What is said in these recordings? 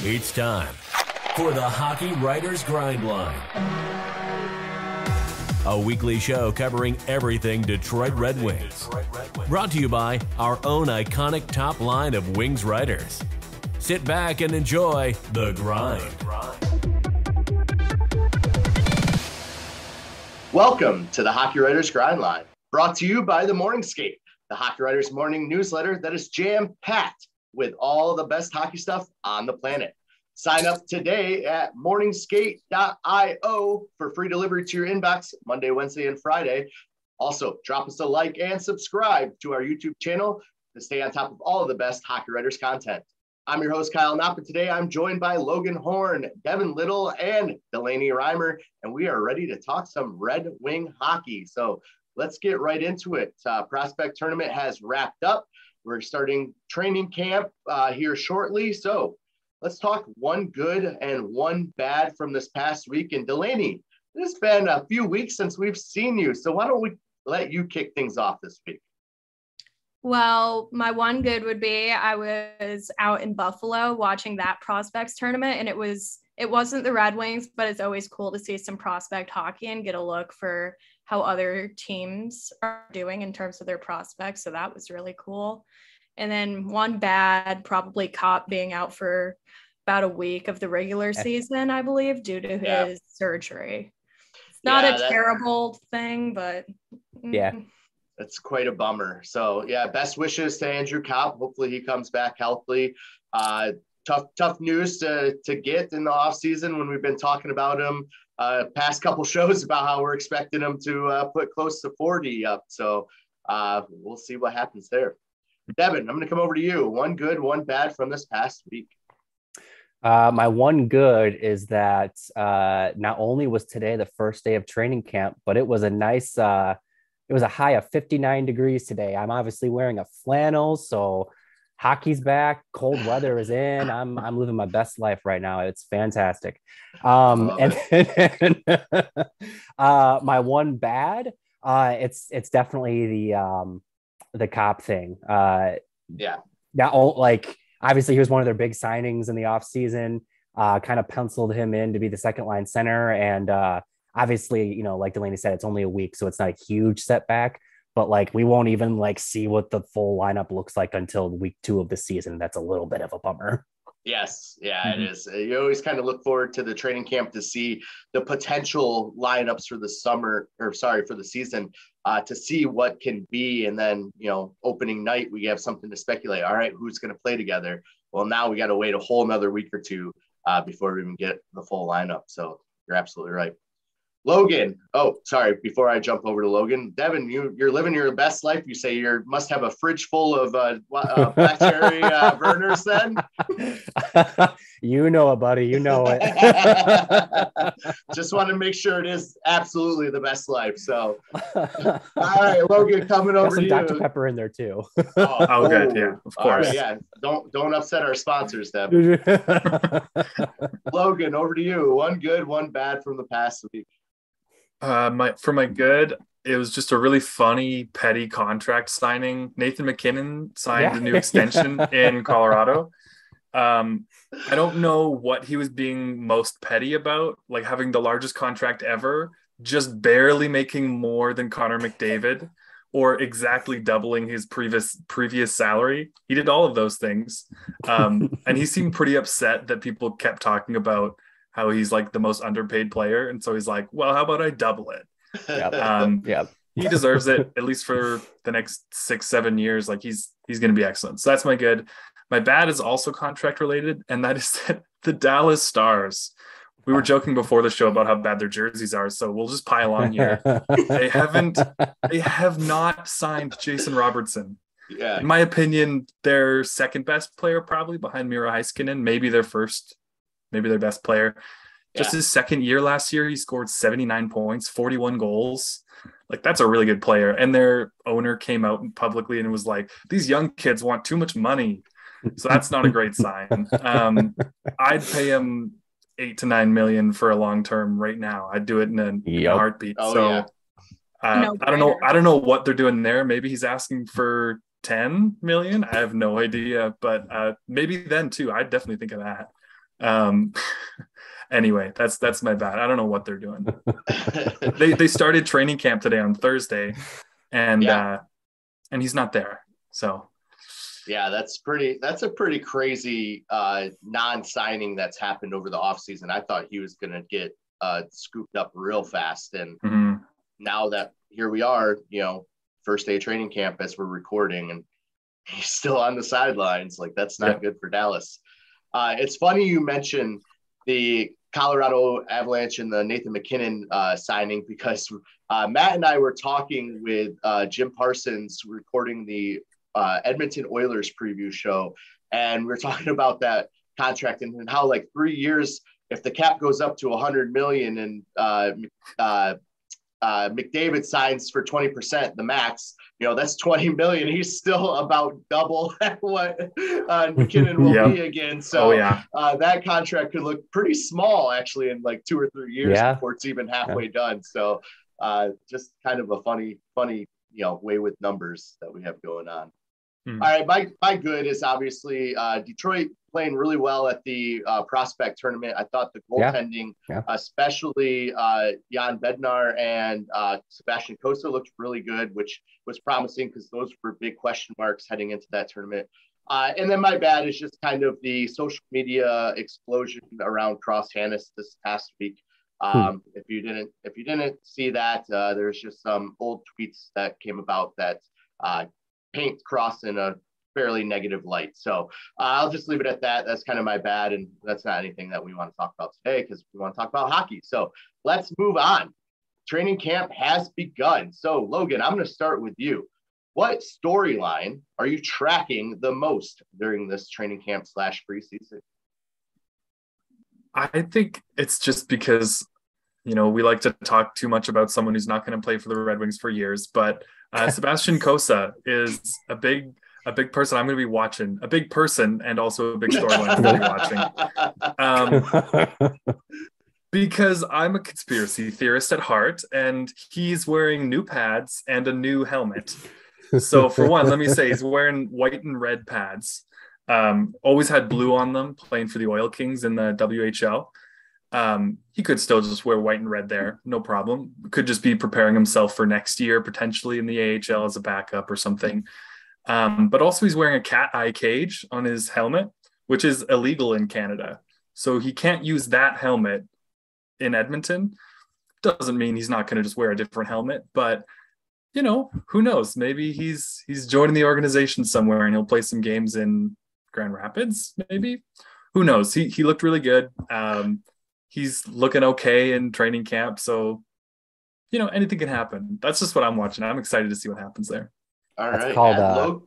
It's time for the Hockey Writers Grind Line, a weekly show covering everything Detroit Red Wings. Brought to you by our own iconic top line of Wings writers. Sit back and enjoy The Grind. Welcome to the Hockey Writers Grind Line, brought to you by the Morning Skate, the Hockey Writers morning newsletter that is jam-packed with all the best hockey stuff on the planet. Sign up today at morningskate.io for free delivery to your inbox Monday, Wednesday, and Friday. Also, drop us a like and subscribe to our YouTube channel to stay on top of all of the best Hockey Writers content. I'm your host, Kyle Knopp, and today I'm joined by Logan Horn, Devin Little, and Delaney Reimer, and we are ready to talk some Red Wing hockey. So let's get right into it. Prospect tournament has wrapped up. We're starting training camp here shortly. So let's talk one good and one bad from this past week. And Delaney, it's been a few weeks since we've seen you. So why don't we let you kick things off this week? Well, my one good would be I was out in Buffalo watching that prospects tournament, and it wasn't the Red Wings, but it's always cool to see some prospect hockey and get a look for how other teams are doing in terms of their prospects. So that was really cool. And then one bad, probably Knopp being out for about a week of the regular season, I believe, due to his surgery. It's not a terrible thing, but it's quite a bummer. So best wishes to Andrew Knopp. Hopefully he comes back healthy. Tough news to get in the off season when we've been talking about him past couple shows about how we're expecting him to put close to 40 up. So we'll see what happens there. Devin, I'm going to come over to you. One good, one bad from this past week. My one good is that not only was today the first day of training camp, but it was a nice, it was a high of 59 degrees today. I'm obviously wearing a flannel, so hockey's back, cold weather is in. I'm living my best life right now. It's fantastic. And then, my one bad, it's definitely the Knopp thing. Obviously he was one of their big signings in the offseason, kind of penciled him in to be the second line center. And obviously, like Delaney said, it's only a week, so it's not a huge setback. But we won't even see what the full lineup looks like until week 2 of the season. That's a little bit of a bummer. Yes. Yeah, It is. You always kind of look forward to the training camp to see the potential lineups for the for the season, to see what can be. And then, opening night, we have something to speculate. All right, who's going to play together? Well, now we got to wait a whole nother week or two before we even get the full lineup. So you're absolutely right. Logan. Oh, sorry. Before I jump over to Logan, Devin, you're living your best life. You say you must have a fridge full of black cherry burners then? You know it, buddy. You know it. Just want to make sure it is absolutely the best life. So, all right, Logan, coming over to you. Dr. Pepper in there too. Oh, good. Yeah, of course. Right, yeah. Don't upset our sponsors, Devin. Logan, over to you. One good, one bad from the past week. For my good, it was just a really funny, petty contract signing. Nathan McKinnon signed a new extension in Colorado. I don't know what he was being most petty about, having the largest contract ever, just barely making more than Connor McDavid, or exactly doubling his previous salary. He did all of those things. And he seemed pretty upset that people kept talking about how he's the most underpaid player. And so he's like, well, how about I double it? He deserves it, at least for the next 6-7 years. He's going to be excellent. So that's my good. My bad is also contract related. And that is that the Dallas Stars, we were joking before the show about how bad their jerseys are. So we'll just pile on here. They have not signed Jason Robertson. Yeah. In my opinion, their second best player, probably behind Miro Heiskanen, maybe their best player. Just his second year last year, he scored 79 points, 41 goals. That's a really good player. And their owner came out publicly and was like, these young kids want too much money. So that's not a great sign. I'd pay him $8 to $9 million for a long term right now. I'd do it in a heartbeat. I don't know what they're doing there. Maybe he's asking for 10 million. I have no idea, but maybe then too. I definitely think of that. Um, anyway, that's my bad. I don't know what they're doing. They started training camp today on Thursday, and he's not there. So yeah, that's a pretty crazy non-signing that's happened over the offseason. I thought he was going to get scooped up real fast. And now that here we are, first day of training camp as we're recording, and he's still on the sidelines. Like, that's not good for Dallas. It's funny you mentioned the Colorado Avalanche and the Nathan MacKinnon signing, because Matt and I were talking with Jim Parsons recording the Edmonton Oilers preview show, and we were talking about that contract and how, like, 3 years, if the cap goes up to $100 million and McDavid signs for 20%, the max, that's $20 million. He's still about double what McKinnon will be again. So that contract could look pretty small actually in like 2 or 3 years before it's even halfway done. So just kind of a funny, way with numbers that we have going on. All right, my good is obviously Detroit playing really well at the prospect tournament. I thought the goaltending, especially Jan Bednar and Sebastian Cossa, looked really good, which was promising because those were big question marks heading into that tournament. And then my bad is just kind of the social media explosion around Cross Hannes this past week. If you didn't see that, there's just some old tweets that came about that paint Cross in a fairly negative light. So I'll just leave it at that. That's kind of my bad. And that's not anything that we want to talk about today because we want to talk about hockey. So let's move on. Training camp has begun. So Logan, I'm going to start with you. What storyline are you tracking the most during this training camp / preseason? I think it's just because, we like to talk too much about someone who's not going to play for the Red Wings for years, but Sebastian Cossa is a big person I'm going to be watching, a big person, and also a big storyline I'm going to be watching. Because I'm a conspiracy theorist at heart, and he's wearing new pads and a new helmet. So for one, let me say he's wearing white and red pads. Always had blue on them, playing for the Oil Kings in the WHL. He could still just wear white and red there, no problem. Could just be preparing himself for next year, potentially in the AHL as a backup or something. But also he's wearing a cat eye cage on his helmet, which is illegal in Canada. So he can't use that helmet in Edmonton. Doesn't mean he's not going to just wear a different helmet, but who knows? Maybe he's joining the organization somewhere and he'll play some games in Grand Rapids, maybe. Who knows? He looked really good. He's looking okay in training camp. So, anything can happen. That's just what I'm watching. I'm excited to see what happens there. All that's right. Called,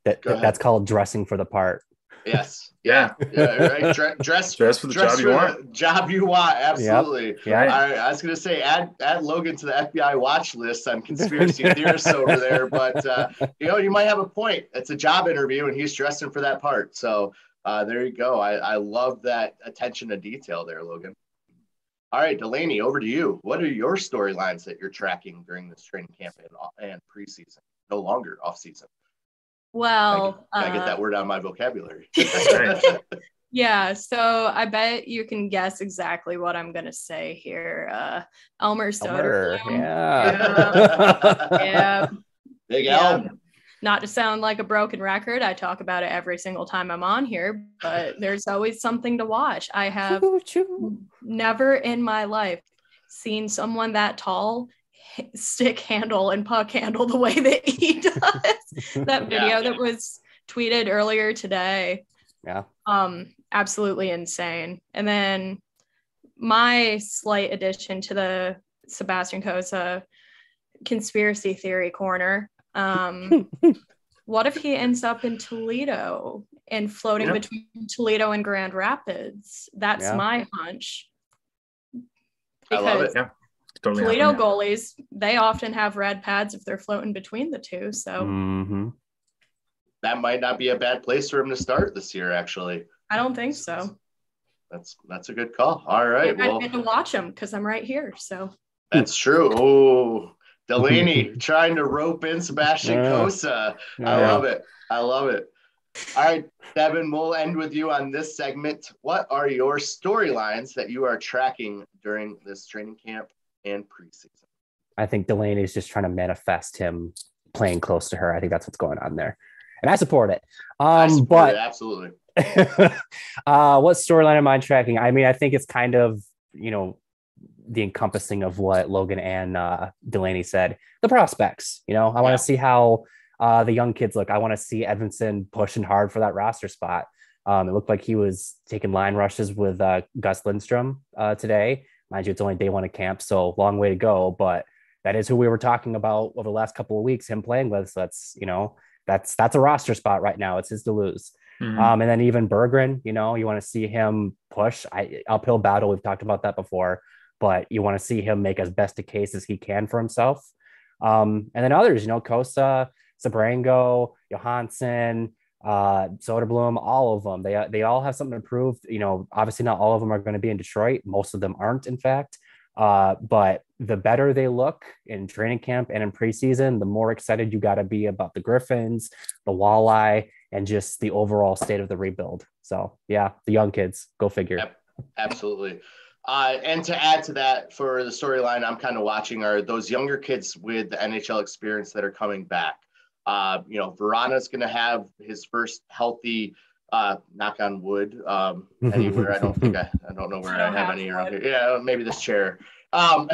that's called dressing for the part. Yes. Yeah. Right. Dress for the job you want. Job you want. Absolutely. Yep. Yeah. All right. I was going to say, add Logan to the FBI watch list on conspiracy theorists over there. But, you might have a point. It's a job interview and he's dressing for that part. So there you go. I love that attention to detail there, Logan. All right, Delaney, over to you. What are your storylines that you're tracking during this training camp and preseason? No longer off season. Well, I get that word out of my vocabulary. Yeah, so I bet you can guess exactly what I'm going to say here. Elmer Soderblom. Yeah. Big Elm. Not to sound like a broken record, I talk about it every single time I'm on here, but there's always something to watch. I have never in my life seen someone that tall stick handle and puck handle the way that he does. That video that was tweeted earlier today. Yeah. Absolutely insane. And then my slight addition to the Sebastian Cossa conspiracy theory corner. What if he ends up in Toledo and floating between Toledo and Grand Rapids? That's my hunch. Because I love it. Yeah. Totally Toledo goalies, they often have red pads if they're floating between the two. So that might not be a bad place for him to start this year, actually. I don't think so. That's a good call. All right. Well, I get to watch him because I'm right here. So that's true. Oh, Delaney trying to rope in Sebastian Cossa. I love it. All right, Devin, we'll end with you on this segment. What are your storylines that you are tracking during this training camp and preseason? I think Delaney is just trying to manifest him playing close to her. I think that's what's going on there. And I support it. I support it, absolutely. What storyline am I tracking? I mean, I think it's kind of, the encompassing of what Logan and Delaney said. The prospects, I want to see how the young kids look. I want to see Edmondson pushing hard for that roster spot. It looked like he was taking line rushes with Gus Lindstrom today. Mind you, it's only day one of camp, so long way to go. But that is who we were talking about over the last couple of weeks, him playing with. So that's a roster spot right now. It's his to lose. Mm-hmm. And then even Berggren, you want to see him push. Uphill battle. We've talked about that before, but you want to see him make as best a case as he can for himself. And then others, Kosa, Sabrango, Johansson, Soderblom, all of them. They all have something to prove. Obviously not all of them are going to be in Detroit. Most of them aren't, in fact. But the better they look in training camp and in preseason, the more excited you got to be about the Griffins, the Walleye, and just the overall state of the rebuild. So yeah, the young kids, go figure. Yep, absolutely. And to add to that, for the storyline I'm kind of watching are those younger kids with the NHL experience that are coming back. Verana's going to have his first healthy, knock on wood, anywhere. I don't know where I have any around here. Yeah, maybe this chair. He's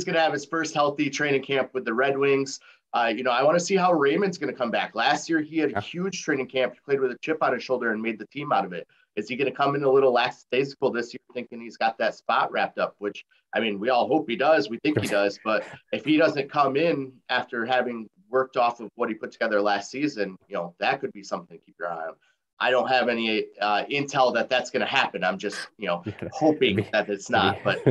going to have his first healthy training camp with the Red Wings. I want to see how Raymond's going to come back. Last year, he had a huge training camp. He played with a chip on his shoulder and made the team out of it. Is he going to come in a little lackadaisical this year, thinking he's got that spot wrapped up? Which, we all hope he does. We think he does. But if he doesn't come in after having worked off of what he put together last season, that could be something to keep your eye on. I don't have any intel that that's going to happen. I'm just, hoping that it's not. But,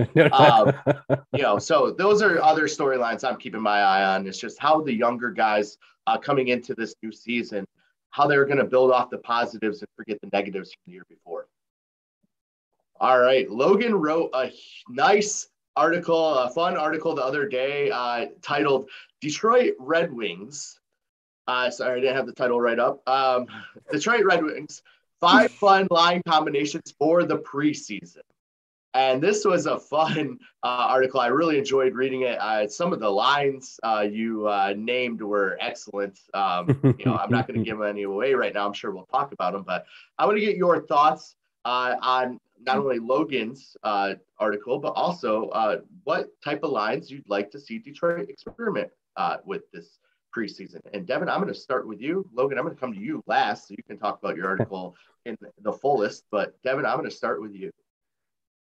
so those are other storylines I'm keeping my eye on. It's just how the younger guys coming into this new season, how they're going to build off the positives and forget the negatives from the year before. All right. Logan wrote a nice article, a fun article the other day titled Detroit Red Wings. Sorry, I didn't have the title right up. Detroit Red Wings, 5 fun line combinations for the preseason. And this was a fun article. I really enjoyed reading it. Some of the lines you named were excellent. I'm not going to give any away right now. I'm sure we'll talk about them, but I want to get your thoughts on not only Logan's article, but also what type of lines you'd like to see Detroit experiment with this preseason. And Devin, I'm going to start with you. Logan, I'm going to come to you last so you can talk about your article in the fullest. But Devin, I'm going to start with you.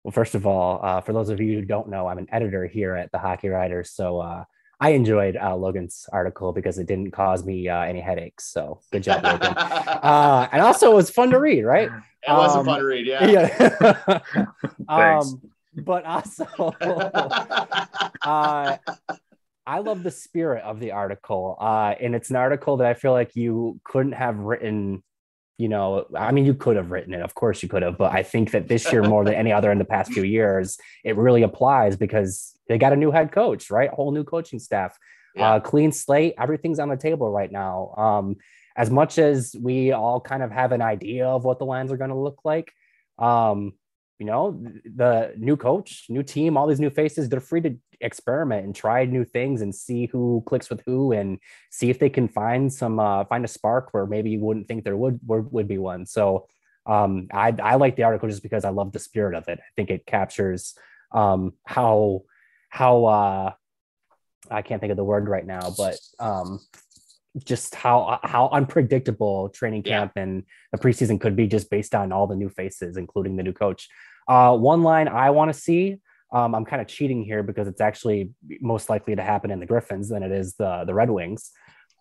Well, first of all, for those of you who don't know, I'm an editor here at the Hockey Writers. So I enjoyed Logan's article because it didn't cause me any headaches. So good job, Logan. And also it was fun to read, right? It was a fun read, yeah. Thanks. But also I love the spirit of the article. And it's an article that I feel like you couldn't have written, you could have written it. Of course you could have. But I think that this year, more than any other in the past few years, it really applies because they got a new head coach, right? A whole new coaching staff, clean slate. Everything's on the table right now. As much as we all kind of have an idea of what the lines are going to look like, the new coach, new team, all these new faces, they're free to experiment and try new things and see who clicks with who and see if they can find a spark where maybe you wouldn't think there would be one. So I like the article just because I love the spirit of it. I think it captures how I can't think of the word right now, but just how unpredictable training camp and the preseason could be just based on all the new faces, including the new coach. One line I want to see, I'm kind of cheating here because it's actually most likely to happen in the Griffins than it is the Red Wings,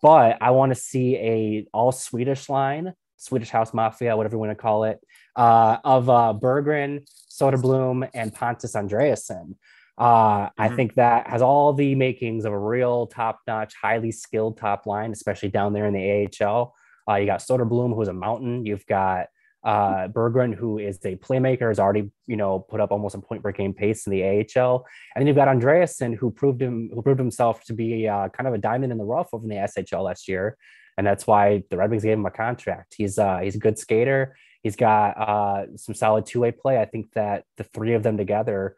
but I want to see a all Swedish line, Swedish House Mafia, whatever you want to call it, of Berggren, Soderblom, and Pontus Andreasson. I think that has all the makings of a real top-notch, highly skilled top line, especially down there in the AHL. You got Soderblom, who's a mountain. You've got Berggren, who is a playmaker, has already put up almost a point per game pace in the AHL, and then you've got Andreasson, who proved himself to be kind of a diamond in the rough over in the SHL last year. And that's why the Red Wings gave him a contract. He's a good skater. He's got some solid two-way play. I think that the three of them together,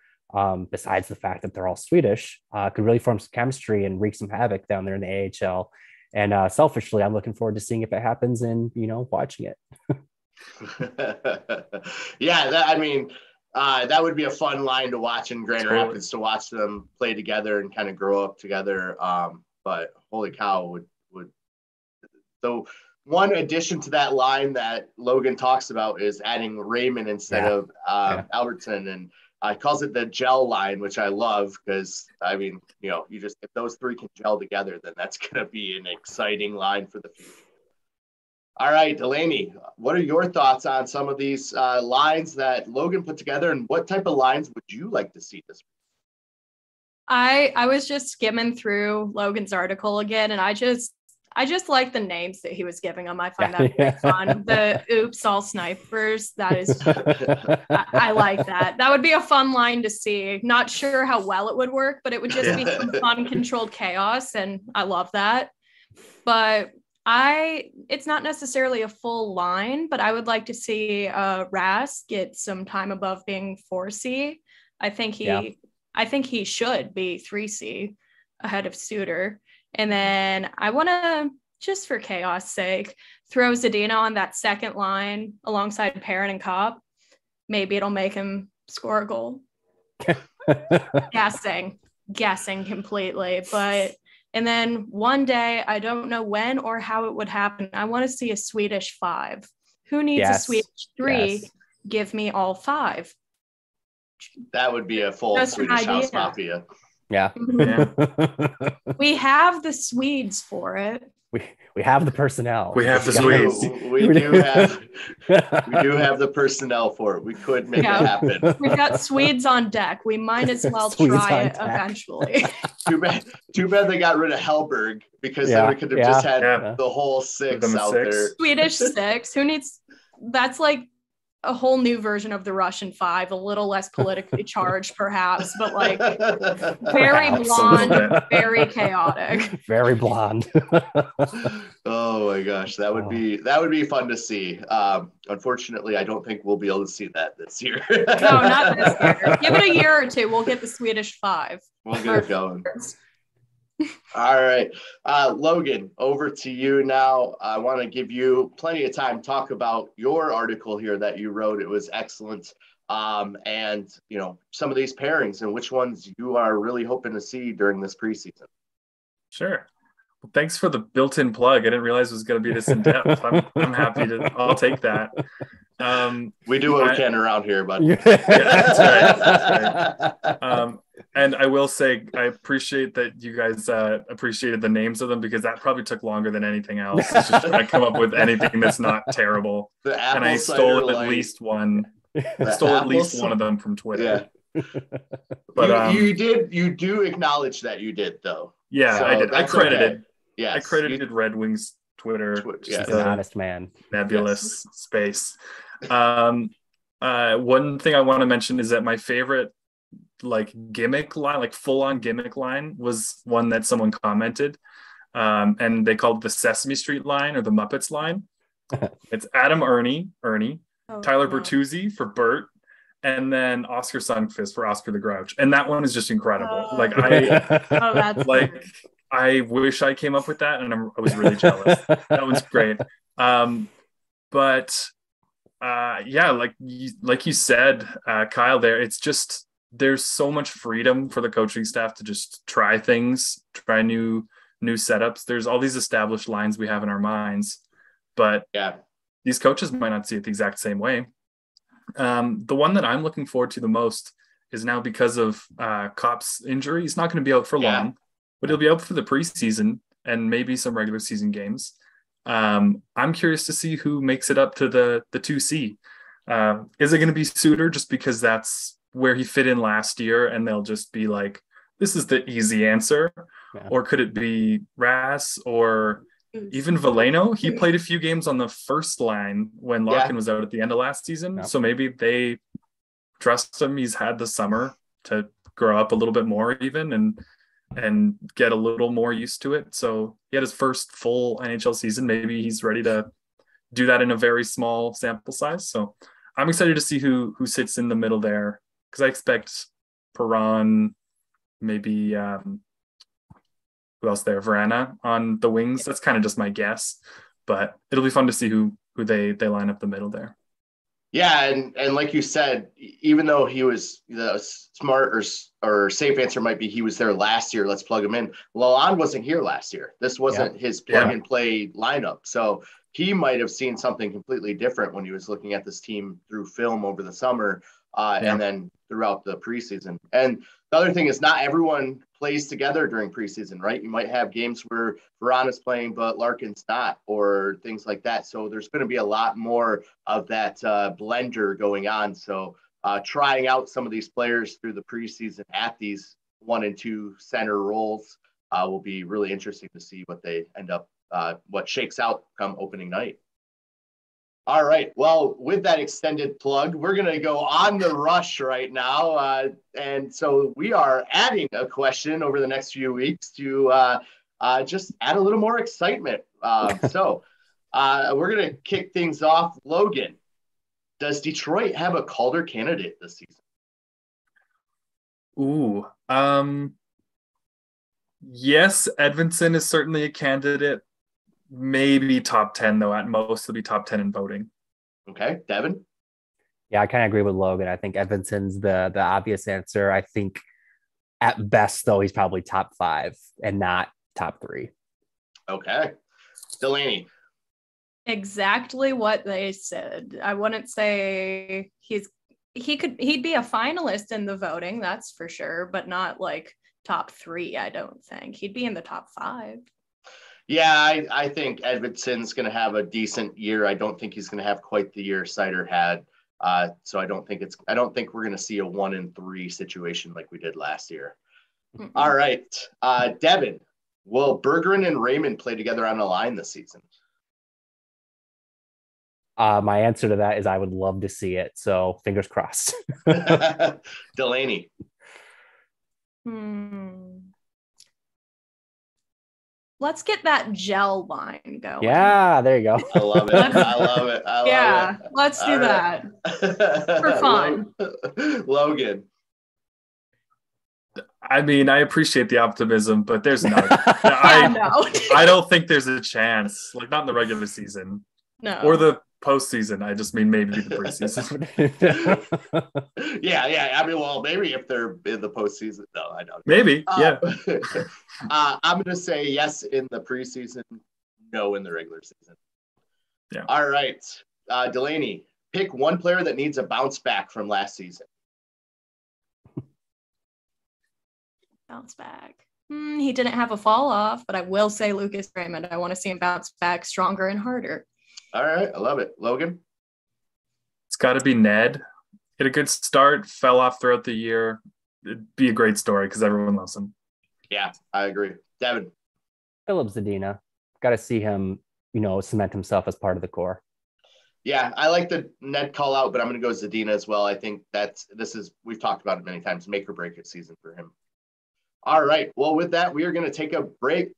besides the fact that they're all Swedish, could really form some chemistry and wreak some havoc down there in the AHL. And selfishly, I'm looking forward to seeing if it happens and, watching it. Yeah, that would be a fun line to watch in Grand Rapids, to watch them play together and kind of grow up together. But holy cow, would so one addition to that line that Logan talks about is adding Raymond instead of Albertson, and calls it the gel line, which I love because you just, if those three can gel together, then that's going to be an exciting line for the future. All right, Delaney, what are your thoughts on some of these lines that Logan put together, and what type of lines would you like to see this week? I was just skimming through Logan's article again, and I just like the names that he was giving them. I find that very fun. The oops, all snipers. That is, I like that. That would be a fun line to see. Not sure how well it would work, but it would just be some fun, controlled chaos, and I love that. But it's not necessarily a full line, but I would like to see Rask get some time above being 4C. I think he should be 3C ahead of Suter. And then I want to, just for chaos sake, throw Zadina on that second line alongside Perrin and Kopp. Maybe it'll make him score a goal. Guessing completely. And then one day, I don't know when or how it would happen, I want to see a Swedish 5. Who needs a Swedish 3? Yes. Give me all 5. That would be a full just Swedish house mafia. Yeah. We have the Swedes for it. We have the personnel. We have the Swedes. We do have the personnel for it. We could make it happen. We've got Swedes on deck. We might as well try it eventually. Too bad they got rid of Hellberg, because then we could have just had the whole 6 out there. Swedish 6. Who needs? That's like a whole new version of the Russian 5, a little less politically charged perhaps, but like very blonde, very chaotic. Very blonde. Oh my gosh, that would be fun to see. Unfortunately, I don't think we'll be able to see that this year. No, not this year. Give it a year or two, we'll get the Swedish 5. We'll get it going. All right, Logan, over to you now. I want to give you plenty of time to talk about your article here that you wrote. It was excellent. And some of these pairings and which ones you are really hoping to see during this preseason. Sure. Well, thanks for the built-in plug. I didn't realize it was going to be this in depth. I'm happy I'll take that. We do what we can around here, but that's right. And I will say, I appreciate that you guys appreciated the names of them, because that probably took longer than anything else. It's just trying to come up with anything that's not terrible. And I stole at least one. At least one of them from Twitter. Yeah. But you do acknowledge that you did, though. Yeah, so I did. I credited. Okay. Yes, I credited Red Wings Twitter. He's an honest man. Nebulous space. One thing I want to mention is that my favorite gimmick line, full-on gimmick line, was one that someone commented, and they called it the Sesame Street line or the Muppets line. It's Adam Ernie, Tyler Bertuzzi for Bert, and then Oscar Sundqvist for Oscar the Grouch. And that one is just incredible. I wish I came up with that, and I was really jealous. That was great. Like you said, Kyle, it's just, there's so much freedom for the coaching staff to just try things, try new setups. There's all these established lines we have in our minds, but these coaches might not see it the exact same way. The one that I'm looking forward to the most is now, because of Kopp's injury, he's not going to be out for long, but he'll be out for the preseason and maybe some regular season games. I'm curious to see who makes it up to the 2C. Is it going to be Suter, just because that's where he fit in last year and they'll just be like, this is the easy answer? Or could it be Rass or even Veleno? He played a few games on the first line when Larkin was out at the end of last season. So maybe they trust him. He's had the summer to grow up a little bit more even. And and get a little more used to it. So he had his first full NHL season. Maybe he's ready to do that in a very small sample size. So I'm excited to see who sits in the middle there, because I expect Perron, maybe who else there? Verana on the wings. That's kind of just my guess, but it'll be fun to see who they line up the middle there. Yeah, and like you said, even though he was the smart or safe answer might be he was there last year, let's plug him in. Lalonde wasn't here last year. This wasn't his plug and play lineup. So he might have seen something completely different when he was looking at this team through film over the summer and then throughout the preseason. And the other thing is not everyone plays together during preseason, right? You might have games where Verana's playing, but Larkin's not, or things like that. So there's going to be a lot more of that blender going on. So trying out some of these players through the preseason at these 1 and 2 center roles will be really interesting to see what they end up, what shakes out come opening night. All right. Well, with that extended plug, we're going to go on the rush right now. And so we are adding a question over the next few weeks to just add a little more excitement. So we're going to kick things off. Logan, does Detroit have a Calder candidate this season? Ooh. Yes, Edvinsson is certainly a candidate. Maybe top 10, though. At most, it'll be top 10 in voting. Okay. Devin? Yeah, I kind of agree with Logan. I think Edvinsson's the obvious answer. I think at best, though, he's probably top 5 and not top 3. Okay. Delaney? Exactly what they said. I wouldn't say he'd be a finalist in the voting, that's for sure, but not like top 3, I don't think. He'd be in the top 5. Yeah, I think Edvindsson's going to have a decent year. I don't think he's going to have quite the year Seider had. So I don't think we're going to see a 1 and 3 situation like we did last year. Mm-hmm. All right. Devin, will Berggren and Raymond play together on a line this season? My answer to that is I would love to see it. So fingers crossed. Delaney. Let's get that gel line going. Yeah, there you go. I love it. I love it. Let's do that for fun. Logan. I mean, I appreciate the optimism, but there's no. I don't think there's a chance. Like, not in the regular season. No. Or the postseason. I just mean maybe the preseason. Yeah. I mean, well, maybe if they're in the postseason. No, I don't. Maybe, yeah. I'm going to say yes in the preseason, no in the regular season. Yeah. All right. Delaney, pick one player that needs a bounce back from last season. Bounce back. He didn't have a fall off, but I will say Lucas Raymond. I want to see him bounce back stronger and harder. All right. I love it. Logan? It's got to be Ned. Hit a good start, fell off throughout the year. It'd be a great story because everyone loves him. Yeah, I agree. Devin? Filip Zadina. Got to see him, cement himself as part of the core. Yeah, I like the Ned call out, but I'm going to go Zadina as well. I think we've talked about it many times, make or break a season for him. All right. Well, with that, we are going to take a break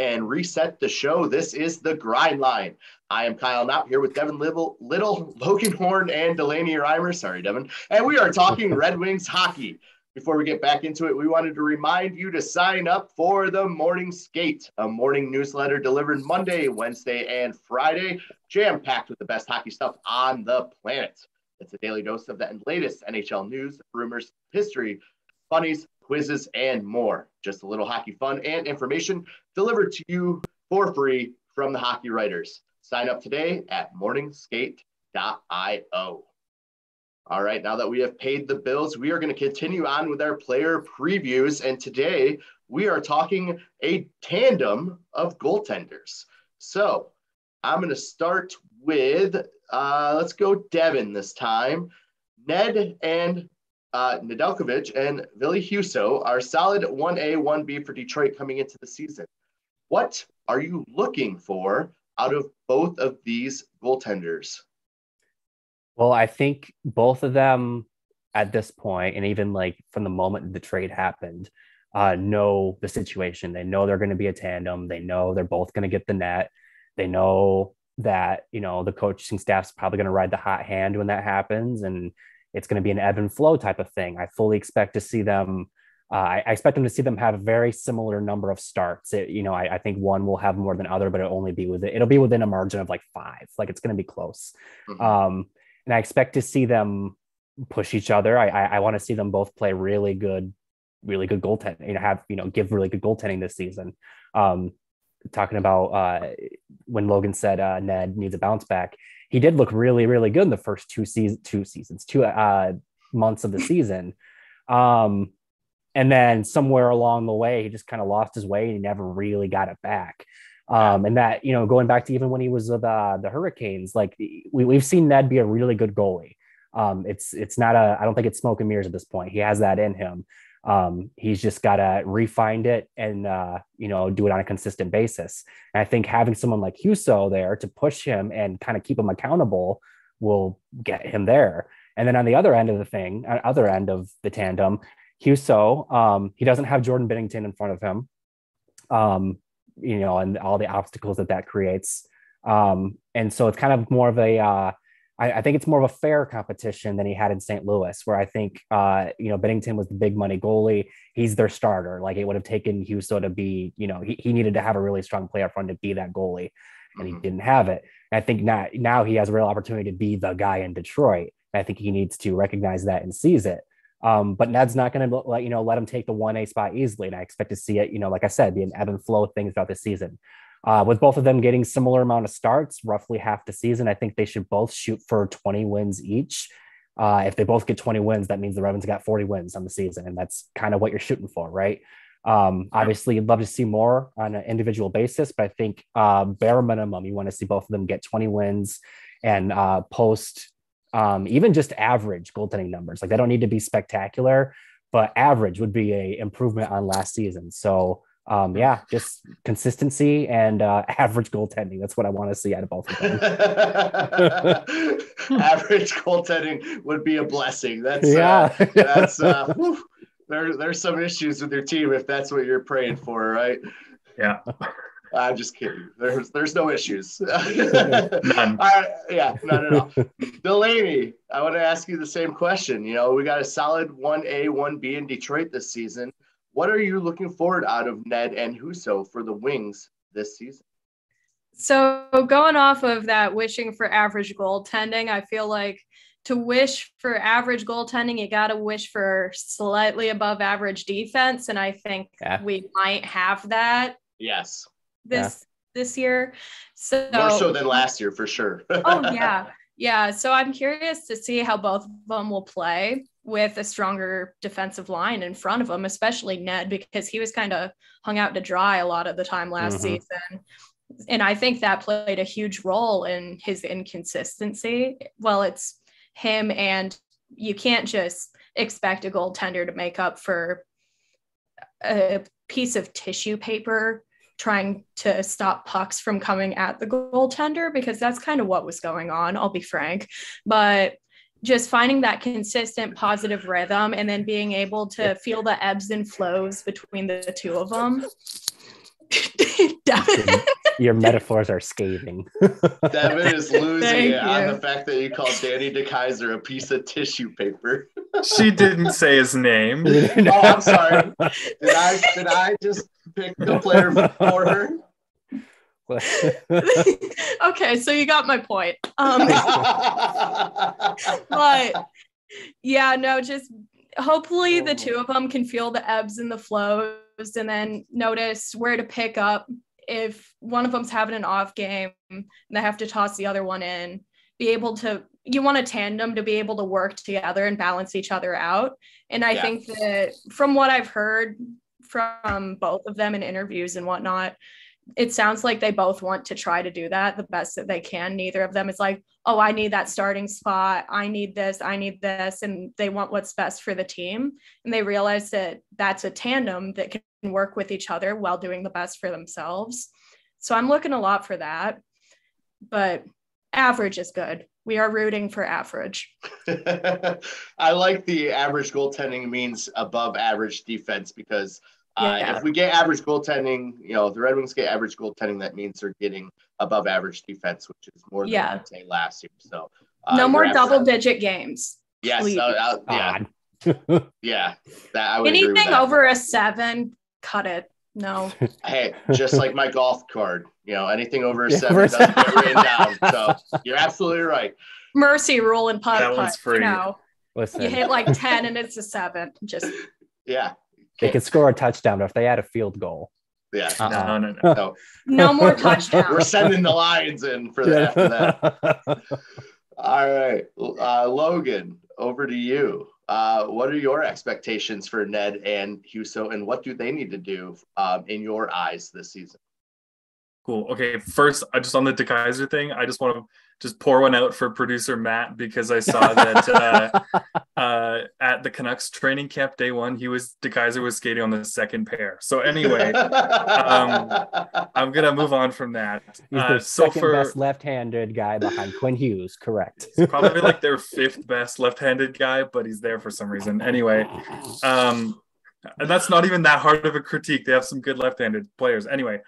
and reset the show. This is the Grind Line. I am Kyle Knopp here with Devin Little, Logan Horn, and Delaney Reimer. Sorry, Devin. And we are talking Red Wings hockey. Before we get back into it, we wanted to remind you to sign up for the Morning Skate, a morning newsletter delivered Monday, Wednesday, and Friday, jam-packed with the best hockey stuff on the planet. It's a daily dose of the latest NHL news, rumors, history, funnies, quizzes, and more. Just a little hockey fun and information delivered to you for free from the hockey writers. Sign up today at morningskate.io. All right, now that we have paid the bills, we are going to continue on with our player previews. And today we are talking a tandem of goaltenders. So I'm going to start with, let's go Devin this time. Ned and Nedeljkovic and Ville Husso are solid 1A, 1B for Detroit coming into the season. What are you looking for out of both of these goaltenders? Well, I think both of them at this point, and even like from the moment the trade happened, know the situation. They know they're going to be a tandem. They know they're both going to get the net. They know that, the coaching staff's probably going to ride the hot hand when that happens. And it's going to be an ebb and flow type of thing. I fully expect to see them. I expect them to see them have a very similar number of starts. I think one will have more than other, but it'll be within a margin of like 5. Like it's going to be close. Mm-hmm. And I expect to see them push each other. I want to see them both play really good goaltending, give really good goaltending this season. Talking about when Logan said Ned needs a bounce back, he did look really, really good in the first 2 months of the season. And then somewhere along the way, he just kind of lost his way and he never really got it back. And that, going back to even when he was with the Hurricanes, like we've seen Ned be a really good goalie. It's not I don't think it's smoke and mirrors at this point. He has that in him. He's just got to refine it and, do it on a consistent basis. And I think having someone like Husso there to push him and kind of keep him accountable will get him there. And then on the other end of the tandem, Husso, he doesn't have Jordan Binnington in front of him, and all the obstacles that creates. And so it's kind of more of I think it's more of a fair competition than he had in St. Louis, where I think, Binnington was the big money goalie. He's their starter. Like it would have taken Husso to be, he needed to have a really strong player front to be that goalie, and he didn't have it. And I think now he has a real opportunity to be the guy in Detroit. And I think he needs to recognize that and seize it. But Ned's not going to let him take the 1A spot easily. And I expect to see it, like I said, be an ebb and flow thing throughout the season. With both of them getting similar amount of starts, roughly half the season, I think they should both shoot for 20 wins each. If they both get 20 wins, that means the Ravens got 40 wins on the season. And that's kind of what you're shooting for, right? Obviously, you'd love to see more on an individual basis, but I think bare minimum, you want to see both of them get 20 wins and post even just average goaltending numbers. Like they don't need to be spectacular, but average would be a improvement on last season. So just consistency and average goaltending. That's what I want to see out of both of them. Average goaltending would be a blessing. That's there's some issues with your team if that's what you're praying for, right? Yeah. I'm just kidding. There's no issues. None. None at all. Delaney, I want to ask you the same question. We got a solid 1A, 1B in Detroit this season. What are you looking forward out of Ned and Husso for the Wings this season? So going off of that wishing for average goaltending, I feel like to wish for average goaltending, you got to wish for slightly above average defense. And I think we might have that. Yes. This year. So more so than last year for sure. Oh yeah. Yeah. So I'm curious to see how both of them will play with a stronger defensive line in front of him, especially Ned, because he was kind of hung out to dry a lot of the time last season. And I think that played a huge role in his inconsistency. Well, it's him, and you can't just expect a goaltender to make up for a piece of tissue paper trying to stop pucks from coming at the goaltender, because that's kind of what was going on, I'll be frank. But just finding that consistent positive rhythm and then being able to feel the ebbs and flows between the two of them. Devin. Your metaphors are scathing. Devin is losing it on the fact that you called Danny DeKaiser a piece of tissue paper. She didn't say his name. Oh, I'm sorry. Did I just pick the player for her? Okay, so you got my point. But yeah, no, just hopefully the two of them can feel the ebbs and the flows and then notice where to pick up if one of them's having an off game and they have to toss the other one in. You want a tandem to be able to work together and balance each other out. And I think that from what I've heard from both of them in interviews and whatnot, it sounds like they both want to try to do that the best that they can. Neither of them is like, oh, I need that starting spot. I need this. And they want what's best for the team. And they realize that that's a tandem that can work with each other while doing the best for themselves. So I'm looking a lot for that, but average is good. We are rooting for average. I like the average goaltending means above average defense, because If we get average goaltending, if the Red Wings get average goaltending, that means they're getting above average defense, which is more than I'd say last year. So no more double-digit games. Yes, yeah. That I would anything agree with that. over a 7, cut it. No. Hey, just like my golf card, anything over a 7 doesn't get written down. So you're absolutely right. Mercy rule and putt. That one's free. Listen. You hit like 10 and it's a 7. Just they can score a touchdown if they add a field goal. Yeah. No. No more touchdowns. We're sending the Lions in for that after that. All right. Logan, over to you. What are your expectations for Ned and Husso, and what do they need to do in your eyes this season? Cool. Okay. First, I just on the DeKaiser thing, I just want to just pour one out for producer Matt, because I saw that at the Canucks training camp day 1, DeKaiser was skating on the second pair. So anyway, I'm gonna move on from that. He's the second best left-handed guy behind Quinn Hughes. Correct. He's probably like their 5th best left-handed guy, but he's there for some reason. Anyway, and that's not even that hard of a critique. They have some good left-handed players. Anyway,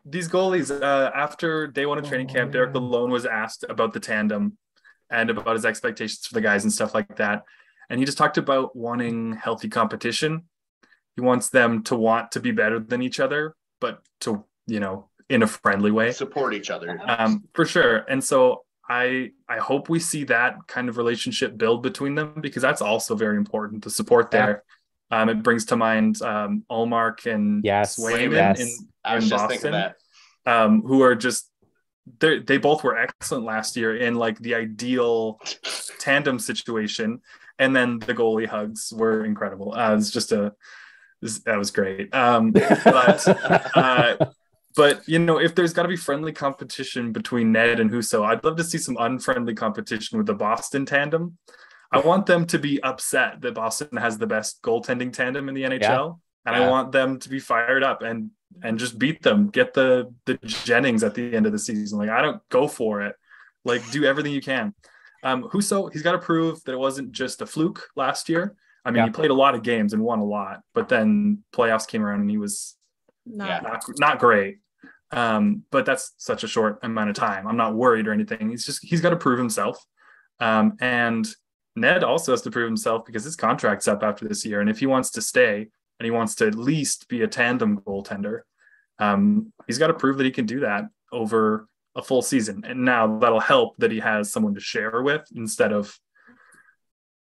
these goalies, after day 1 of training camp, Derek Lalonde was asked about the tandem and about his expectations for the guys and stuff like that. And he just talked about wanting healthy competition. He wants them to want to be better than each other, but to, in a friendly way. Support each other. For sure. And so I hope we see that kind of relationship build between them, because that's also very important, the support there. It brings to mind Ullmark and Swayman in Boston, who are just, they both were excellent last year in like the ideal tandem situation. And then the goalie hugs were incredible. That was great. But, if there's got to be friendly competition between Ned and Husso, I'd love to see some unfriendly competition with the Boston tandem. I want them to be upset that Boston has the best goaltending tandem in the NHL. And I want them to be fired up and just beat them, get the Jennings at the end of the season. Like, I don't go for it. Like, do everything you can. Husso, he's got to prove that it wasn't just a fluke last year. I mean, he played a lot of games and won a lot, but then playoffs came around and he was not great. But that's such a short amount of time. I'm not worried or anything. He's got to prove himself. And Ned also has to prove himself, because his contract's up after this year. And if he wants to stay and he wants to at least be a tandem goaltender, he's got to prove that he can do that over a full season. And now that'll help that he has someone to share with instead of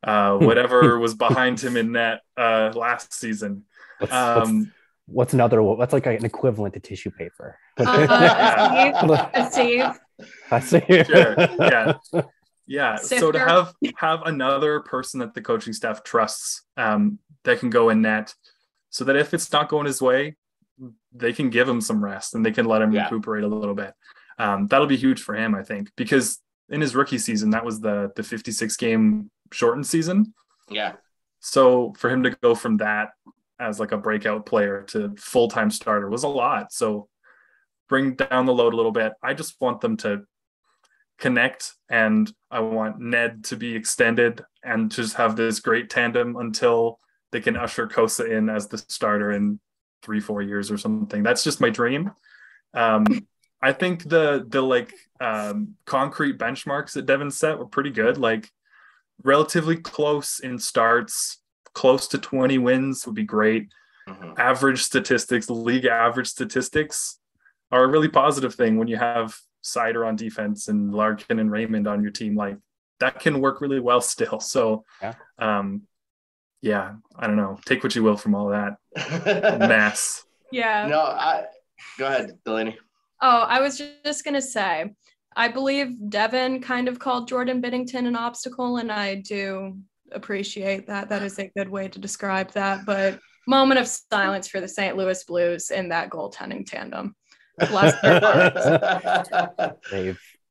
whatever was behind him in net last season. What's like an equivalent to tissue paper? A save. Sure. Yeah. Sifter. So to have another person that the coaching staff trusts that can go in net, so that if it's not going his way, they can give him some rest and they can let him recuperate a little bit. That'll be huge for him, I think, because in his rookie season, that was the 56 game shortened season. Yeah. So for him to go from that as like a breakout player to full-time starter was a lot. So bring down the load a little bit. I just want them to connect, and I want Ned to be extended and just have this great tandem until they can usher Kosa in as the starter in 3-4 years or something. That's just my dream. I think the concrete benchmarks that Devin set were pretty good, like relatively close in starts, close to 20 wins would be great. Average statistics, league average statistics are a really positive thing when you have Sider on defense and Larkin and Raymond on your team. Like, that can work really well still. So I don't know, take what you will from all that mess. Go ahead, Delaney. I was just gonna say, I believe Devin kind of called Jordan Binnington an obstacle, and I do appreciate that. That is a good way to describe that. But moment of silence for the St. Louis Blues in that goaltending tandem. Bless their hearts.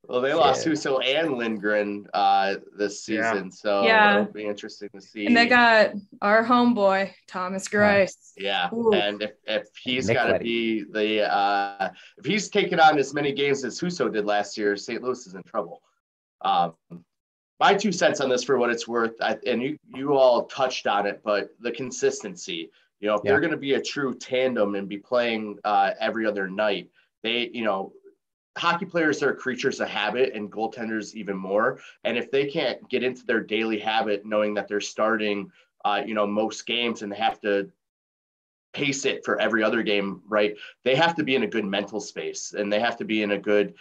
They lost Husso and Lindgren this season, so it'll be interesting to see. And they got our homeboy Thomas Greiss. And if he's got to be if he's taken on as many games as Husso did last year, St. Louis is in trouble. My 2 cents on this for what it's worth, and you all touched on it, but the consistency, if they're going to be a true tandem and be playing every other night, hockey players are creatures of habit and goaltenders even more. And if they can't get into their daily habit, knowing that they're starting, most games and they have to pace it for every other game, right? They have to be in a good mental space and they have to be in a good,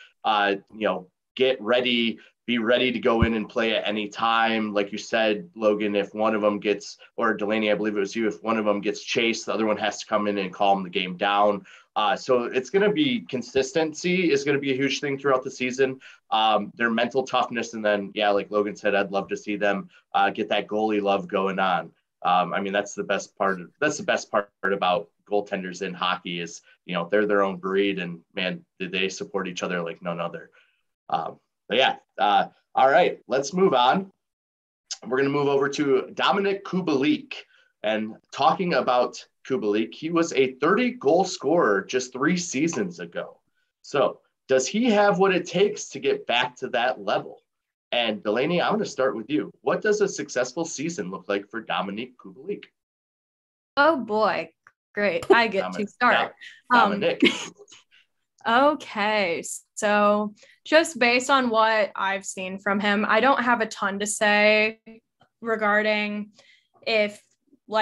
get ready, be ready to go in and play at any time. Like you said, Logan, if one of them gets, or Delaney, I believe it was you, if one of them gets chased, the other one has to come in and calm the game down. So it's going to be consistency is going to be a huge thing throughout the season. Their mental toughness. And then, like Logan said, I'd love to see them get that goalie love going on. That's the best part. That's the best part about goaltenders in hockey is, they're their own breed and man, did they support each other like none other. All right, let's move on. We're going to move over to Dominik Kubalik. And talking about Kubalik, he was a 30-goal scorer just 3 seasons ago. So does he have what it takes to get back to that level? And Delaney, I'm going to start with you. What does a successful season look like for Dominik Kubalik? Oh, boy. Great. I get to start. Dominik. Okay, so just based on what I've seen from him, I don't have a ton to say regarding if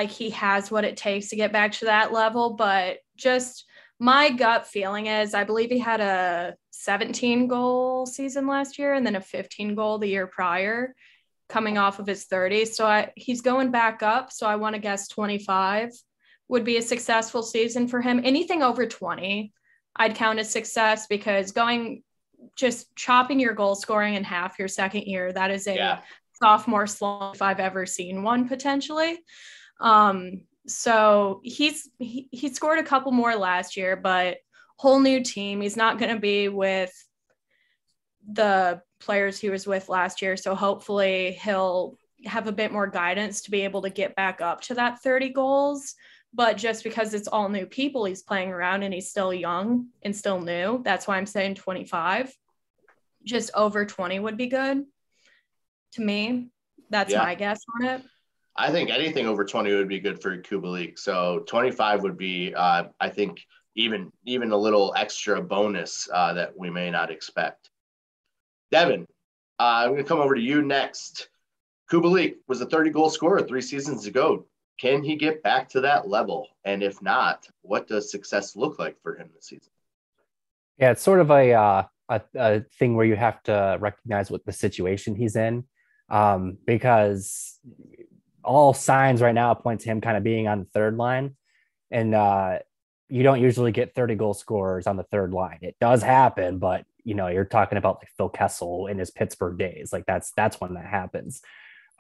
he has what it takes to get back to that level, but just my gut feeling is I believe he had a 17-goal season last year and then a 15-goal the year prior coming off of his 30. So he's going back up. So I want to guess 25 would be a successful season for him. Anything over 20 I'd count as success because just chopping your goal scoring in half your second year, that is a sophomore slump if I've ever seen one potentially. So he scored a couple more last year, but whole new team. He's not going to be with the players he was with last year. So hopefully he'll have a bit more guidance to be able to get back up to that 30 goals. But just because it's all new people he's playing around and he's still young and still new, that's why I'm saying 25. Just over 20 would be good to me. That's my guess on it. I think anything over 20 would be good for Kubalik. So 25 would be, I think, even a little extra bonus that we may not expect. Devin, I'm going to come over to you next. Kubalik was a 30-goal scorer 3 seasons ago. Can he get back to that level? And if not, what does success look like for him this season? Yeah, it's sort of a thing where you have to recognize what the situation he's in, because all signs right now point to him kind of being on the third line. And you don't usually get 30-goal scorers on the third line. It does happen, but you're talking about like Phil Kessel in his Pittsburgh days. Like that's when that happens.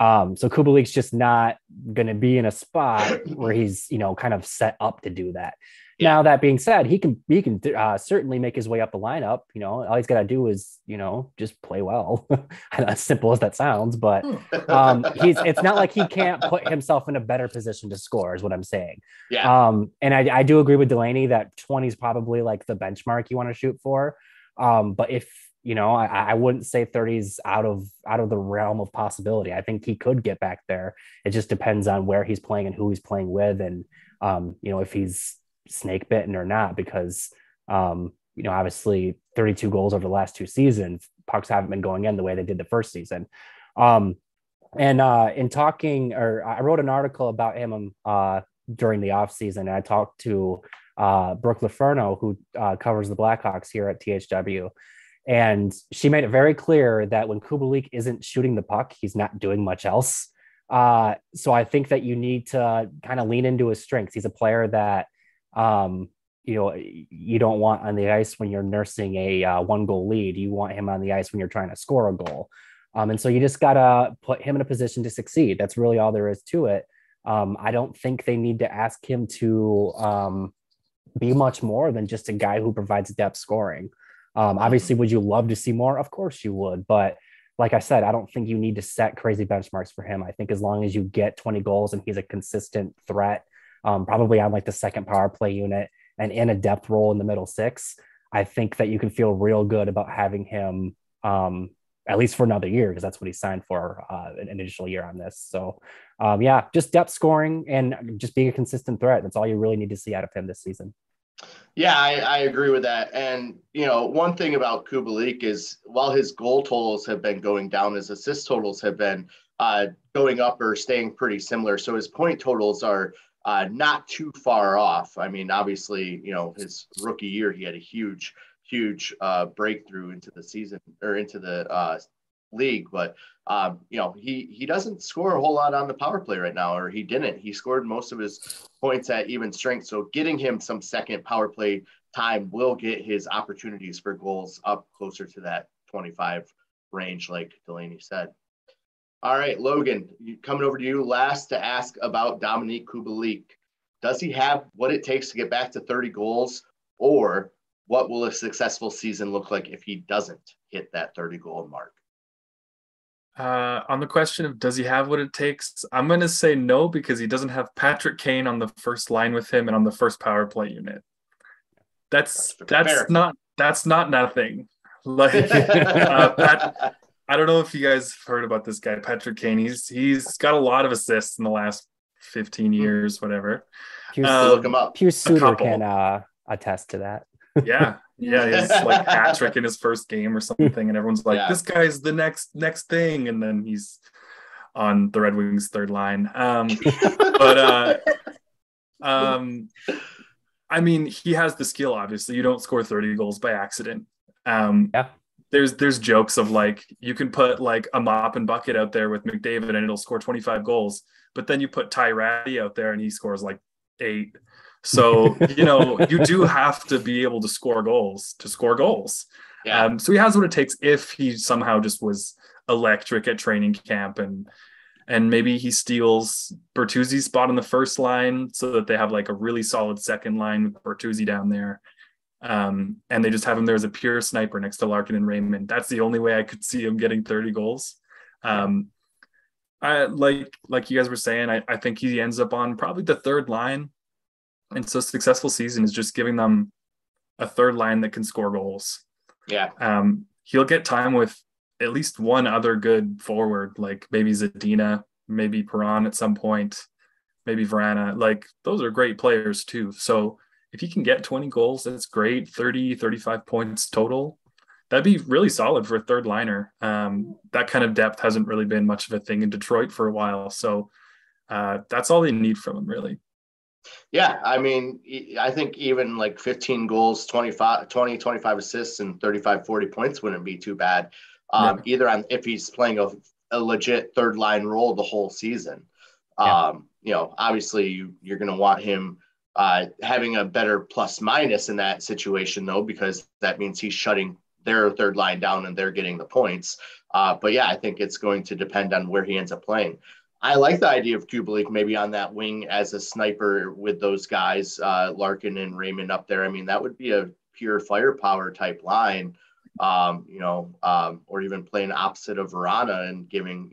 So Kubalik's just not going to be in a spot where he's, kind of set up to do that. Yeah. Now, that being said, he can certainly make his way up the lineup. All he's got to do is, just play well. As simple as that sounds, but it's not like he can't put himself in a better position to score is what I'm saying. Yeah. And I do agree with Delaney that 20 is probably like the benchmark you want to shoot for. But if, I wouldn't say 30 is out of the realm of possibility. I think he could get back there. It just depends on where he's playing and who he's playing with. And, if he's snake bitten or not, because, obviously 32 goals over the last 2 seasons, pucks haven't been going in the way they did the first season. In talking, or I wrote an article about him during the off season. And I talked to Brooke Laferno, who covers the Blackhawks here at THW. And she made it very clear that when Kubalik isn't shooting the puck, he's not doing much else. So I think that you need to kind of lean into his strengths. He's a player that, you don't want on the ice when you're nursing a 1-goal lead. You want him on the ice when you're trying to score a goal. And so you just got to put him in a position to succeed. That's really all there is to it. I don't think they need to ask him to be much more than just a guy who provides depth scoring. Obviously, would you love to see more? Of course you would. But like I said, I don't think you need to set crazy benchmarks for him. I think as long as you get 20 goals and he's a consistent threat, probably on like the second power play unit and in a depth role in the middle six, I think that you can feel real good about having him at least for another year, because that's what he signed for, an additional year on this. So just depth scoring and just being a consistent threat. That's all you really need to see out of him this season. Yeah, I agree with that. And, one thing about Kubalik is while his goal totals have been going down, his assist totals have been going up or staying pretty similar. So his point totals are not too far off. I mean, obviously, his rookie year, he had a huge breakthrough into the season or into the league. But, he doesn't score a whole lot on the power play right now, or he didn't. He scored most of his points at even strength. So getting him some second power play time will get his opportunities for goals up closer to that 25 range, like Delaney said. All right, Logan, coming over to you last to ask about Dominik Kubalik. Does he have what it takes to get back to 30 goals, or what will a successful season look like if he doesn't hit that 30 goal mark? On the question of does he have what it takes, I'm going to say no, because he doesn't have Patrick Kane on the first line with him and on the first power play unit. That's not nothing. Like I don't know if you guys heard about this guy, Patrick Kane. He's got a lot of assists in the last 15 years, whatever. Look him up. Hugh Suter can attest to that. Yeah, he's like hat trick in his first game or something, and everyone's like, "This guy's the next thing," and then he's on the Red Wings third line. I mean, he has the skill. Obviously, you don't score 30 goals by accident. There's jokes of like you can put like a mop and bucket out there with McDavid and it'll score 25 goals, but then you put Ty Ratty out there and he scores like 8. So, you do have to be able to score goals to score goals. Yeah. So he has what it takes if he somehow just was electric at training camp and maybe he steals Bertuzzi's spot on the first line so that they have like a really solid second line with Bertuzzi down there. And they just have him there as a pure sniper next to Larkin and Raymond. That's the only way I could see him getting 30 goals. I like you guys were saying, I think he ends up on probably the third line. And so successful season is just giving them a third line that can score goals. Yeah. He'll get time with at least one other good forward, like maybe Zadina, maybe Perron at some point, maybe Vrana. Like those are great players too. So if he can get 20 goals, that's great. 30, 35 points total. That'd be really solid for a third liner. That kind of depth hasn't really been much of a thing in Detroit for a while. So that's all they need from him, really. Yeah, I mean, I think even like 15 goals, 25 assists, and 35, 40 points wouldn't be too bad. Either on if he's playing a legit third line role the whole season. Obviously you're going to want him having a better plus minus in that situation, though, because that means he's shutting their third line down and they're getting the points. But yeah, I think it's going to depend on where he ends up playing. I like the idea of Kubalik maybe on that wing as a sniper with those guys, Larkin and Raymond up there. I mean, that would be a pure firepower type line, or even playing opposite of Vrana and giving,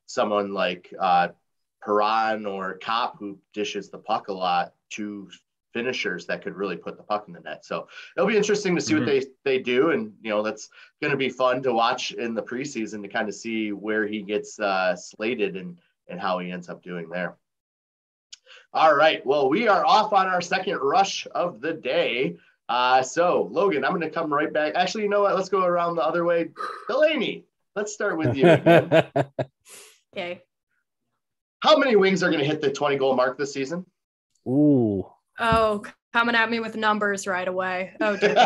someone like Perron or Knopp, who dishes the puck a lot, to finishers that could really put the puck in the net. So it'll be interesting to see what they do. And, that's going to be fun to watch in the preseason to kind of see where he gets slated and how he ends up doing there. All right. Well, we are off on our second rush of the day. So Logan, I'm going to come right back. Actually, you know what? Let's go around the other way. Delaney, let's start with you again. Okay. How many Wings are going to hit the 20 goal mark this season? Ooh. Oh, coming at me with numbers right away. Oh, dear.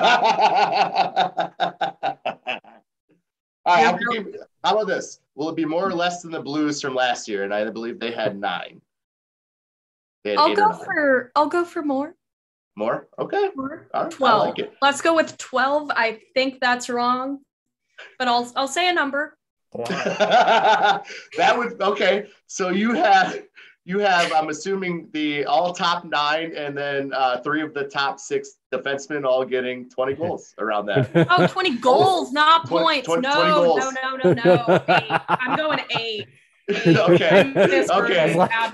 All right, how about this? Will it be more or less than the Blues from last year? And I believe they had 9. I'll go for more. More? Okay. More. All right. 12. I like it. Let's go with 12. I think that's wrong, but I'll say a number. That would okay. So you have I'm assuming the all top 9 and then 3 of the top 6 defensemen all getting 20 goals around that. Oh, 20 goals, not 20, points. 20 no. 8. I'm going 8. Okay. I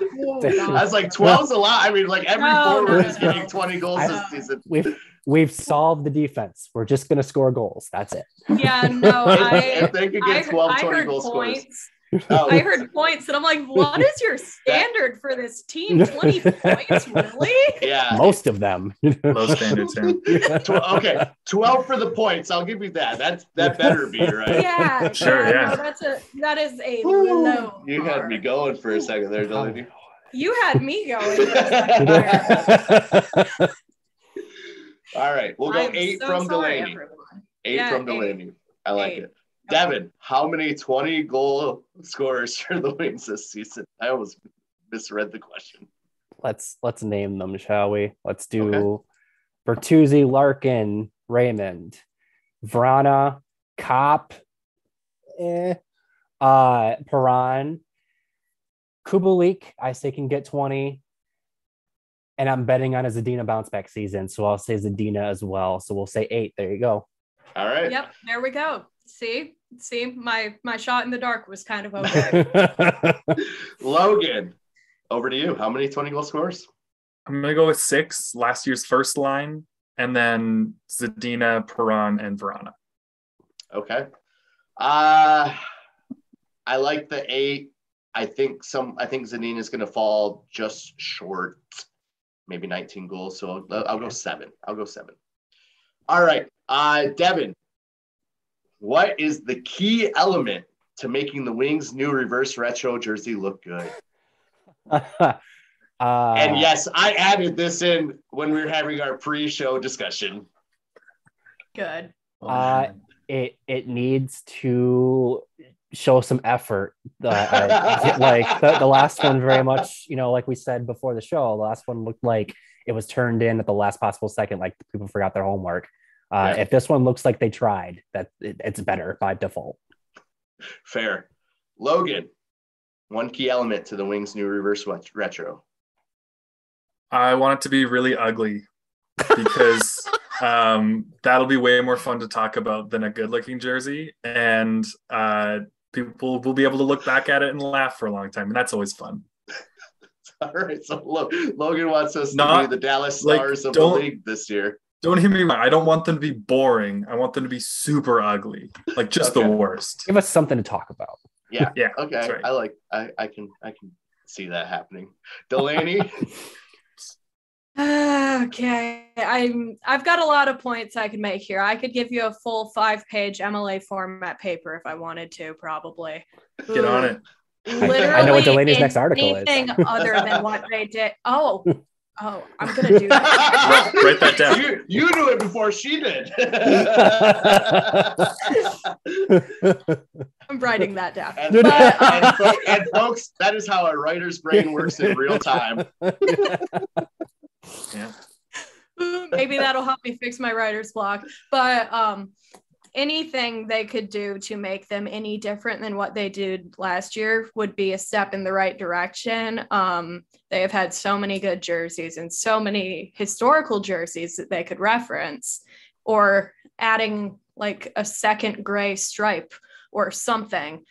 was like 12's a lot. I mean, like every forward is getting 20 goals this season. We've solved the defense. We're just going to score goals. That's it. Yeah, no, If they could get 12, 20 goal scores. I heard points, and I'm like, what is your standard for this team? 20 points, really? Yeah. Most of them. Low standards. Yeah. Okay, 12 for the points. I'll give you that. That better be, right? Yeah. Sure, yeah. No, that is a low You had me going for a second there, Oh, Delaney. You had me going for a second there. All right, we'll go I'm 8 so from sorry, Delaney. everyone. 8 from Delaney. I like 8. it. Devin, how many 20 goal scorers for the Wings this season? I almost misread the question. Let's name them, shall we? Let's do Bertuzzi, Larkin, Raymond, Vrana, Kopp, Perron, Kubalik. I say can get 20. And I'm betting on a Zadina bounce back season, so I'll say Zadina as well. So we'll say 8. There you go. All right. Yep, there we go. See, my shot in the dark was kind of okay. Logan, over to you. How many 20 goal scorers? I'm going to go with 6, last year's first line, and then Zadina, Perron, and Vrana. Okay. I like the 8. I think Zadina is going to fall just short, maybe 19 goals. So I'll go 7. All right. Devin, what is the key element to making the Wings' new reverse retro jersey look good? And yes, I added this in when we were having our pre-show discussion. Good. It needs to show some effort. Like the last one, very much, like we said before the show, the last one looked like it was turned in at the last possible second, like people forgot their homework. If this one looks like they tried, it's better by default. Fair. Logan, one key element to the Wings' new reverse retro. I want it to be really ugly because that'll be way more fun to talk about than a good-looking jersey, and people will be able to look back at it and laugh for a long time, and that's always fun. All right, so Logan wants us to be the Dallas Stars of the league this year. Don't hear me wrong. I don't want them to be boring. I want them to be super ugly, like just the worst. Give us something to talk about. Yeah. Okay. Right. I can see that happening. Delaney. Okay. I've got a lot of points I could make here. I could give you a full 5-page MLA format paper if I wanted to, probably. Get on it. Literally I know what Delaney's next article is. Anything other than what they did. Oh, I'm going to do that. Write that down. You knew it before she did. I'm writing that down. And folks, that is how a writer's brain works in real time. Yeah. Maybe that'll help me fix my writer's block. But anything they could do to make them any different than what they did last year would be a step in the right direction. They have had so many good jerseys and so many historical jerseys that they could reference, or adding like a second gray stripe or something,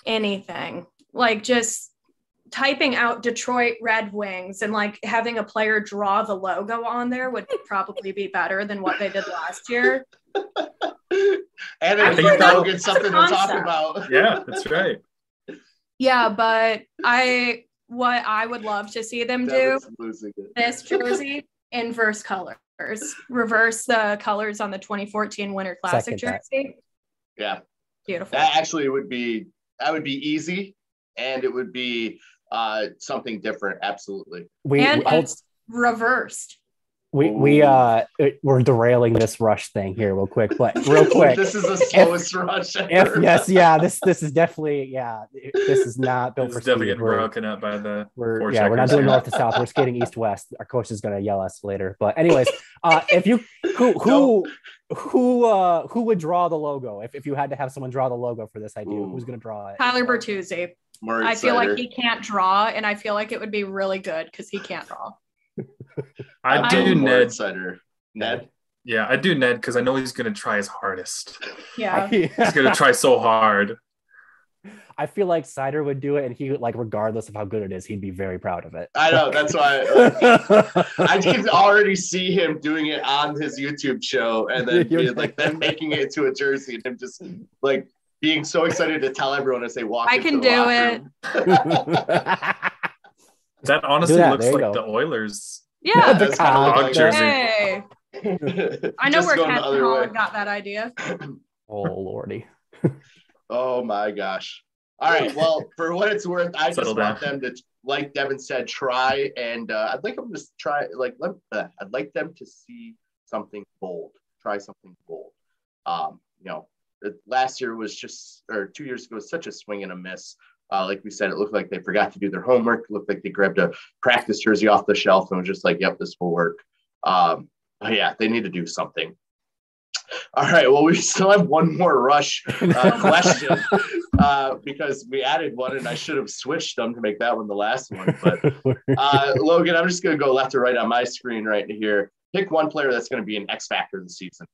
anything. Like just typing out Detroit Red Wings and like having a player draw the logo on there would probably be better than what they did last year. And I think that'll get something to talk about. Yeah, that's right. Yeah, but what I would love to see them do this jersey, inverse colors, reverse the colors on the 2014 Winter Classic jersey. Yeah, beautiful. That actually would be easy, and it would be something different. Absolutely. It's reversed. We're derailing this rush thing here real quick. This is the slowest rush ever. This is definitely this is not built for definitely getting broken up by the we're not doing north to south, we're skating east west. Our coach is going to yell at us later, but anyways, if you who would draw the logo if you had to have someone draw the logo for this idea? Who's going to draw it? Tyler Bertuzzi. I feel like he can't draw, and I feel like it would be really good because he can't draw. I do Ned. Ned? Yeah, I do Ned because I know he's going to try his hardest. Yeah. He's going to try so hard. I feel like Cider would do it, and he would, like, regardless of how good it is, he'd be very proud of it. I know, that's why I can already see him doing it on his YouTube show, and then being, like, them making it to a jersey, and him just like being so excited to tell everyone as they walk. I can do it. That honestly looks like the Oilers. Yeah, that's kind of dog like jersey. Hey. I know Just where going the Ken other way. Holland got that idea. Oh Lordy. Oh my gosh. All right. Well, for what it's worth, I Settle just want down. them to, like Devin said, try, and I'd like them to try, I'd like them to see something bold. Try something bold. Last year was just, or 2 years ago, was such a swing and a miss. Like we said, it looked like they forgot to do their homework. It looked like they grabbed a practice jersey off the shelf and was just like, yep, this will work. But yeah, they need to do something. All right. Well, we still have one more rush question because we added one, and I should have switched them to make that one the last one. But Logan, I'm just going to go left or right on my screen right here. Pick one player that's going to be an X factor this season.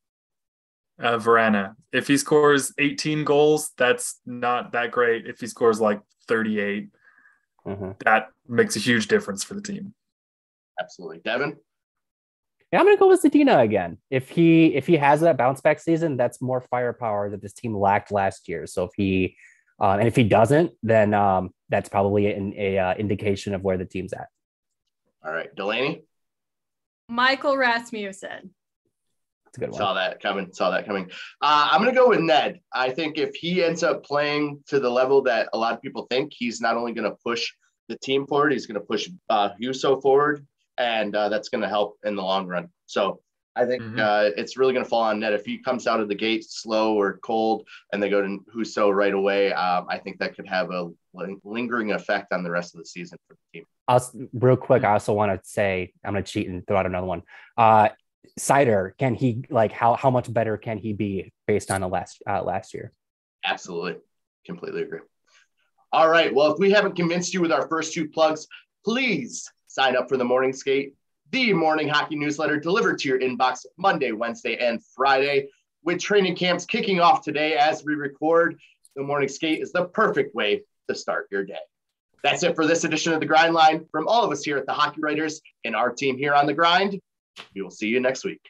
Verana. If he scores 18 goals, that's not that great. If he scores like 38, that makes a huge difference for the team. Absolutely. Devin? Yeah, I'm gonna go with Zadina again. If he has that bounce back season, that's more firepower that this team lacked last year. So if he doesn't, then that's probably an indication of where the team's at. All right, Delaney. Michael Rasmussen. That's a good one. Saw that coming. I'm gonna go with Ned. I think if he ends up playing to the level that a lot of people think, he's not only gonna push the team forward, he's gonna push Husso forward. And that's going to help in the long run. So I think it's really going to fall on Ned. If he comes out of the gate slow or cold and they go to Husso right away, I think that could have a lingering effect on the rest of the season for the team. Real quick, I also want to say, I'm going to cheat and throw out another one. Cider, can he, like, how much better can he be based on last year? Absolutely. Completely agree. All right. Well, if we haven't convinced you with our first two plugs, please sign up for the Morning Skate, the morning hockey newsletter delivered to your inbox Monday, Wednesday, and Friday. With training camps kicking off today as we record, the Morning Skate is the perfect way to start your day. That's it for this edition of The Grind Line. From all of us here at the Hockey Writers and our team here on The Grind, we will see you next week.